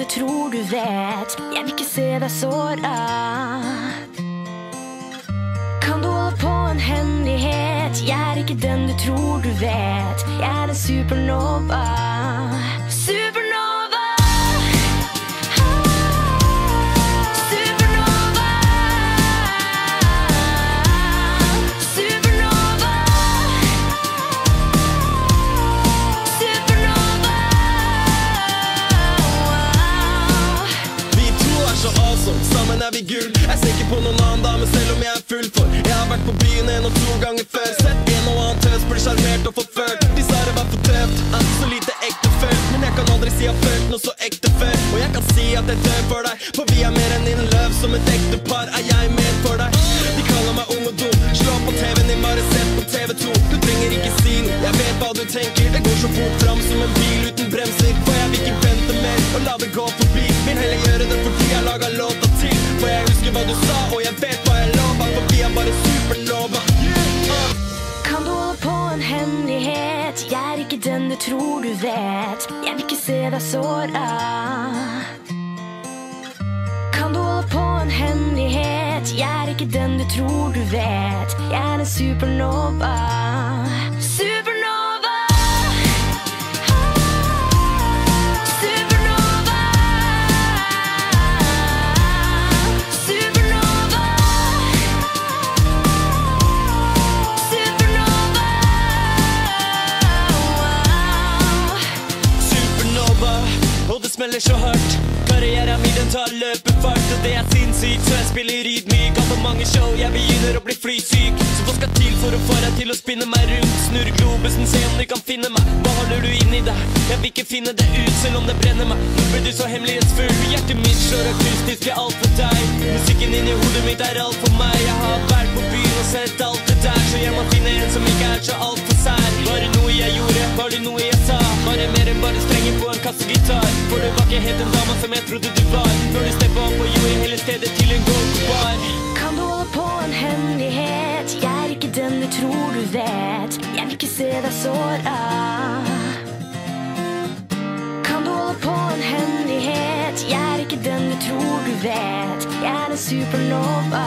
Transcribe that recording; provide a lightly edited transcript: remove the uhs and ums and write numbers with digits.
den du tror du vet. Jeg vil ikke se deg såra. Kan du holde på en hemmelighet? Jeg er ikke den du tror du vet. Jeg er en supernova. Supernova. Supernova. Supernova. Supernova. Vi to er så awesome, sammen er vi gull. Jeg ser ikke på noen annen dame selv om jeg er full for. Jeg har vært på byen 1 og 2 ganger før. Sett en og annen tøs, blir sjarmert og forført. De sa det var for tøft, så lite ekte følt. Men jeg kan aldri si jeg har følt noe så ekte før. Og jeg kan si at jeg dør for deg, for vi er mer enn in love. Som et ekte par er jeg med for deg. De kaller meg ung og dum, slå på TV-en din, bare sett på TV2. Du trenger ikke si noe, jeg vet hva du tenker. Det går så fort fram som en bil uten bremser. For jeg vil ikke vente mer og la det gå forbi. Vil heller gjøre det fordi jeg laget låta til. For jeg husker hva du sa, og jeg vet hva jeg lover. For vi er bare supernova. Kan du holde på en hemmelighet? Jeg er ikke den du tror du vet. Jeg vil ikke se deg såra. Kan du holde på en hemmelighet? Jeg er ikke den du tror du vet. Jeg er en supernova. Supernova. Supernova. Supernova. Supernova, og det smeller så hardt. Karrieren min den tar løpefart, og det er sinnssykt. Så jeg spiller ydmyk, har for mange show, jeg begynner å bli flysyk. Så hva skal til for å få deg til å spinne meg rundt? Snurr globusen, se om du kan finne meg. Hva holder du inni deg? Jeg vil ikke finne det ut, selv om det brenner meg. Nå blir du så hemmelighetsfull. Hjertet mitt slår akustisk, jeg er alt for deg. Musikken inni hodet mitt er alt for meg. Jeg har vært på byen og sett alt det der, så jeg må finne en som ikke er så alt for sær. Var det noe jeg gjorde? Var det noe jeg sa? Var det mer enn bare strenger på en kassegitar? For du var ikke helt den dama som jeg trodde du var. Når du steppet opp og gjorde hele stedet til en go-go-bar. Kan du holde på en hemmelighet? Jeg er ikke den du tror du vet. Jeg vil ikke se deg såra. Kan du holde på en hemmelighet? Jeg er ikke den du tror du vet. Jeg er en supernova.